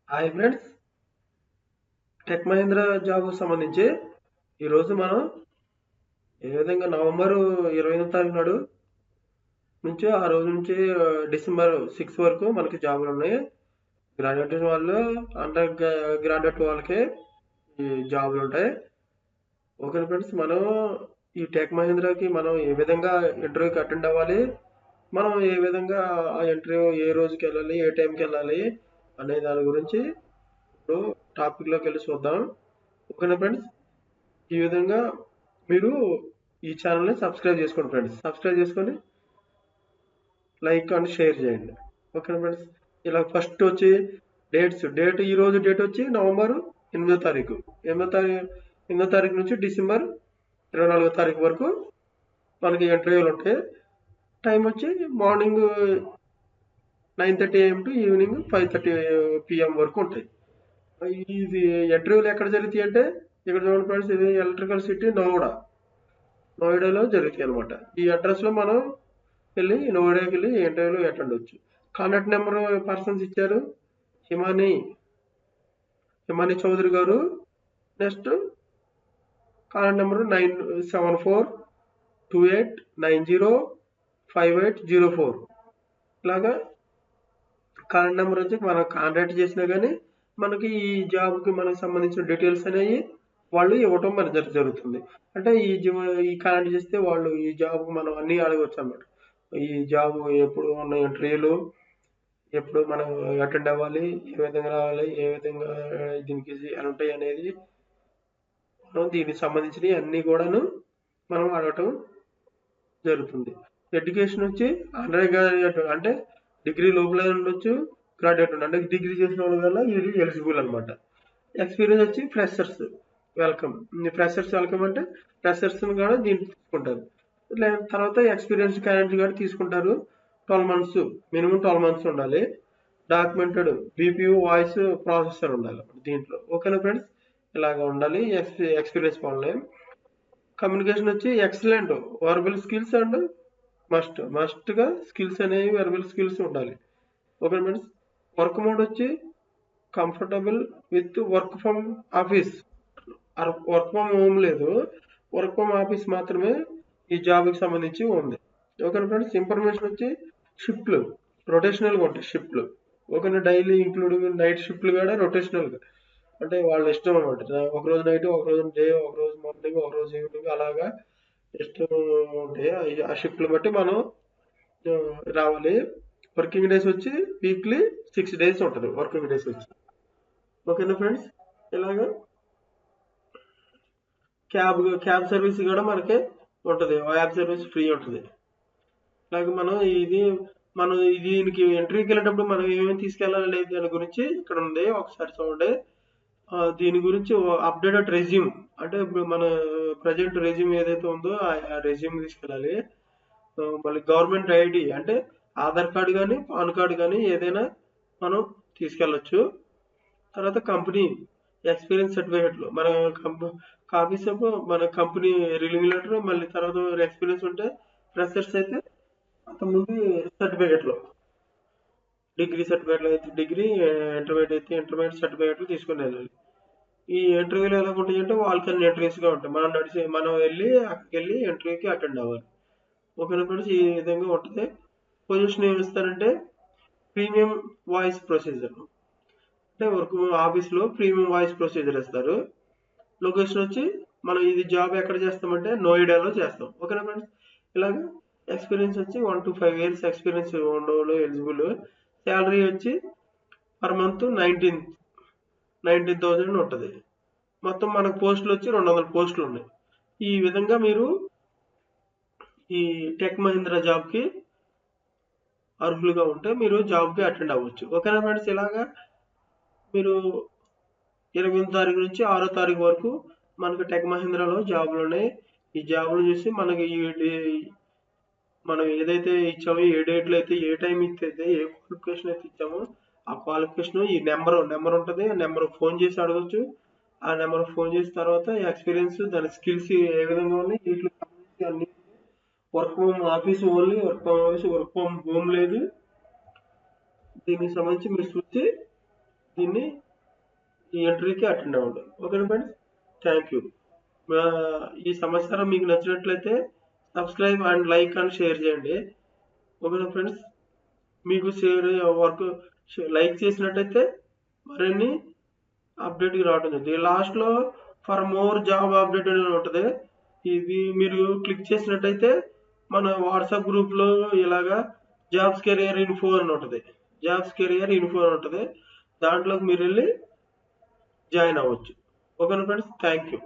Hi friends, tech Mahindra జాబ్‌కు సంబంధించి ఈరోజు మనం ఏ విధంగా నవంబర్ 25వ తారీఖు నాడు నుంచి ఆ రోజు నుంచి డిసెంబర్ 6 వరకు మనకి జాబులు ఉన్నాయి. గ్రాడ్యుయేట్ వాళ్ళు, అండర్ గ్రాడ్యుయేట్ వాళ్ళకి ఈ జాబులు ఉంటాయి. ఓకే ఫ్రెండ్స్, మనం ఈ టెక్ మహీంద్రాకి మనం ఏ విధంగా ఇంటర్వ్యూకి అటెండ్ అవ్వాలి, మనం ఏ విధంగా ఆ ఇంటర్వ్యూ ఏ రోజుకి వెళ్ళాలి, ఏ టైంకి వెళ్ళాలి అనే దాని గురించి ఇప్పుడు టాపిక్లోకి వెళ్ళి చూద్దాం. ఓకేనా ఫ్రెండ్స్, ఈ విధంగా మీరు ఈ ఛానల్ని సబ్స్క్రైబ్ చేసుకోండి ఫ్రెండ్స్. సబ్స్క్రైబ్ చేసుకొని లైక్ అండ్ షేర్ చేయండి. ఓకేనా ఫ్రెండ్స్, ఇలా ఫస్ట్ వచ్చి డేట్ ఈ రోజు డేట్ వచ్చి నవంబర్ 8వ తారీఖు 8వ తారీఖు నుంచి డిసెంబర్ 24వ తారీఖు వరకు మనకి ఇంటర్వ్యూలు ఉంటాయి. టైం వచ్చి morning 9:30 AM to evening 5:30 PM వరకు ఉంటాయి. ఇది ఇంటర్వ్యూలు ఎక్కడ జరుగుతాయి అంటే ఇక్కడ చూడండి ఫ్రెండ్స్, ఇది ఎలక్ట్రికల్ సిటీ నోయిడాలో జరుగుతాయి అనమాట. ఈ అడ్రస్ లో మనం నోయిడాకి వెళ్ళి ఇంటర్వ్యూలో అటెండ్ అవ్వచ్చు. కాంటాక్ట్ నెంబర్ పర్సన్స్ ఇచ్చారు, హిమాని చౌదరి గారు. Next contact number 9742890580. ఇలాగా కాంటాక్ట్ నెంబర్ వచ్చి మనం కాంటాక్ట్ చేసినా కానీ మనకి ఈ జాబ్కి మనకు సంబంధించిన డీటెయిల్స్ అనేవి వాళ్ళు ఇవ్వటం మన జరుగుతుంది. అంటే ఈ కాంటాక్ట్ చేస్తే వాళ్ళు ఈ జాబ్కి మనం అన్నీ అడగవచ్చు అన్నమాట. ఈ జాబ్ ఎప్పుడు ఉన్న ఇంటర్వ్యూలు ఎప్పుడు మనం అటెండ్ అవ్వాలి, ఏ విధంగా రావాలి, ఏ విధంగా దీనికి ఎలా ఉంటాయి అనేది మనం దీనికి సంబంధించినవి అన్నీ కూడాను మనం అడగటం జరుగుతుంది. ఎడ్యుకేషన్ వచ్చి అండర్ గ్రాడ్యుయేట్ అంటే డిగ్రీ లోపల ఉండొచ్చు, గ్రాడ్యుయేట్ అంటే డిగ్రీ చేసిన వాళ్ళ వల్ల ఇది ఎలిజిబుల్ అనమాట. ఎక్స్పీరియన్స్ వచ్చి ఫ్రెషర్స్ వెల్కమ్. అంటే ఫ్రెషర్స్ కూడా దీన్ని తీసుకుంటారు. తర్వాత ఎక్స్పీరియన్స్ క్యాండిడేట్ కూడా తీసుకుంటారు. 12 months మినిమం 12 months ఉండాలి. డాక్యుమెంటెడ్ బీపీయూ వాయిస్ ప్రాసెసర్ ఉండాలి దీంట్లో. ఓకేనా ఫ్రెండ్స్, ఇలాగ ఉండాలి ఎక్స్పీరియన్స్ వాళ్ళని. కమ్యూనికేషన్ వచ్చి ఎక్సలెంట్ వర్బల్ స్కిల్స్ అండ్ మస్ట్గా స్కిల్స్ అనేవి వెర్బల్ స్కిల్స్ ఉండాలి. ఓకే ఫ్రెండ్స్, వర్క్ మోడ్ వచ్చి comfortable with work from office. Work from home లేదు, వర్క్ ఫ్రమ్ ఆఫీస్ మాత్రమే ఈ జాబ్కి సంబంధించి ఉంది. ఓకేనా ఫ్రెండ్స్, ఇన్ఫర్మేషన్ వచ్చి షిఫ్ట్లు రొటేషనల్గా ఉంటాయి. షిఫ్ట్లు ఓకేనా, డైలీ ఇంక్లూడింగ్ నైట్ షిఫ్ట్లు కూడా రొటేషనల్గా అంటే వాళ్ళ ఇష్టం అనమాట. ఒకరోజు నైట్, ఒకరోజు డే, ఒకరోజు మార్నింగ్, ఒకరోజు ఈవినింగ్, అలాగా ఇష్టం ఉంటాయి. ఆ షిఫ్ట్లు బట్టి మనం రావాలి. వర్కింగ్ డేస్ వచ్చి వీక్లీ 6 days ఉంటుంది వర్కింగ్ డేస్ వచ్చి. ఓకేనా ఫ్రెండ్స్, ఇలాగా క్యాబ్ సర్వీస్ కూడా మనకి ఉంటుంది. యాప్ సర్వీస్ ఫ్రీ ఉంటుంది. అలాగే మనం దీనికి ఎంట్రీకి వెళ్ళేటప్పుడు మనం ఏమేమి తీసుకెళ్ళాలి లేదు దాని గురించి ఇక్కడ ఉంది, ఒకసారి చూడండి. దీని గురించి అప్డేటెడ్ రెజ్యూమ్ అంటే ఇప్పుడు మన ప్రజెంట్ రెజ్యూమ్ ఏదైతే ఉందో ఆ రెజ్యూమ్ తీసుకెళ్ళాలి. మళ్ళీ గవర్నమెంట్ ఐడి అంటే ఆధార్ కార్డు కానీ పాన్ కార్డు కానీ ఏదైనా మనం తీసుకెళ్ళొచ్చు. తర్వాత కంపెనీ ఎక్స్పీరియన్స్ సర్టిఫికెట్లు మన కాపీస్ ఆఫ్ మన కంపెనీ రిలీవింగ్ లెటర్, మళ్ళీ తర్వాత ఎక్స్పీరియన్స్ ఉంటే ఫ్రెషర్స్ అయితే అంతకుముందు సర్టిఫికెట్లు, డిగ్రీ సర్టిఫికెట్లు అయితే డిగ్రీ, ఇంటర్మీడియట్ అయితే ఇంటర్మీడియట్ సర్టిఫికెట్లు తీసుకుని వెళ్ళాలి. ఈ ఇంటర్వ్యూలు ఎలా ఉంటాయి అంటే వాళ్ళకన్నీ ఇంటర్వ్యూస్గా ఉంటాయి. మనం అక్కడికి వెళ్ళి ఇంటర్వ్యూకి అటెండ్ అవ్వాలి. ఓకేనా ఫ్రెండ్స్, ఈ విధంగా ఉంటుంది. పొజిషన్ ఏమి ఇస్తారంటే ప్రీమియం వాయిస్ ప్రొసీజర్ అంటే వర్క్ ఆఫీస్లో ప్రీమియం వాయిస్ ప్రొసీజర్ ఇస్తారు. లొకేషన్ వచ్చి మనం ఇది జాబ్ ఎక్కడ చేస్తామంటే నోయిడాలో చేస్తాం. ఓకేనా ఫ్రెండ్స్, ఇలాగా ఎక్స్పీరియన్స్ వచ్చి 1 to 5 years ఎక్స్పీరియన్స్ ఉండవు ఎలిజిబుల్. శాలరీ వచ్చి పర్ మంత్ 19,000 ఉంటుంది. మొత్తం మనకు పోస్టులు వచ్చి 200 పోస్టులు ఉన్నాయి. ఈ విధంగా మీరు ఈ టెక్ మహీంద్రా జాబ్కి అర్హులుగా ఉంటే మీరు జాబ్కి అటెండ్ అవ్వచ్చు. ఓకేనా ఫ్రెండ్స్, ఇలాగా మీరు 28వ తారీఖు నుంచి 6వ తారీఖు వరకు మనకు టెక్ మహీంద్రాలో జాబులు ఉన్నాయి. ఈ జాబులు చూసి మనకి మనం ఏదైతే ఇచ్చామో, ఏ డేట్లో అయితే ఏ టైం ఇస్తే ఏ క్వాలిఫికేషన్ అయితే ఇచ్చామో ఆ క్వాలిఫికేషన్ ఈ నెంబర్ ఉంటుంది. ఆ నెంబర్ ఫోన్ చేసి అడగచ్చు. ఆ నెంబర్ ఫోన్ చేసిన తర్వాత ఎక్స్పీరియన్స్ దాని స్కిల్స్ ఏ విధంగా ఉన్నాయి వీటికి సంబంధించి అన్ని. Work from office only, work from home లేదు. దీనికి సంబంధించి మీరు చూసి దీన్ని ఈ ఎంట్రీకి అటెండ్ అవ్వండి. ఓకేనా ఫ్రెండ్స్, థ్యాంక్ యూ. ఈ సమాచారం మీకు నచ్చినట్లయితే subscribe and like and share చేయండి. ఓకేనా ఫ్రెండ్స్, మీకు షేర్ వర్క్ లైక్ చేసినట్టయితే మరిన్ని అప్డేట్కి రావడం జరుగుతుంది. లాస్ట్లో ఫర్ మోర్ జాబ్ అప్డేట్ అని ఉంటుంది. ఇది మీరు క్లిక్ చేసినట్టయితే మన వాట్సాప్ గ్రూప్లో ఇలాగా జాబ్స్ కెరియర్ ఇన్ఫో అని ఉంటుంది. జాబ్స్ కెరియర్ ఇన్ఫో అని ఉంటుంది. దాంట్లోకి మీరు వెళ్ళి జాయిన్ అవ్వచ్చు. ఓకేనా ఫ్రెండ్స్, థ్యాంక్ యూ.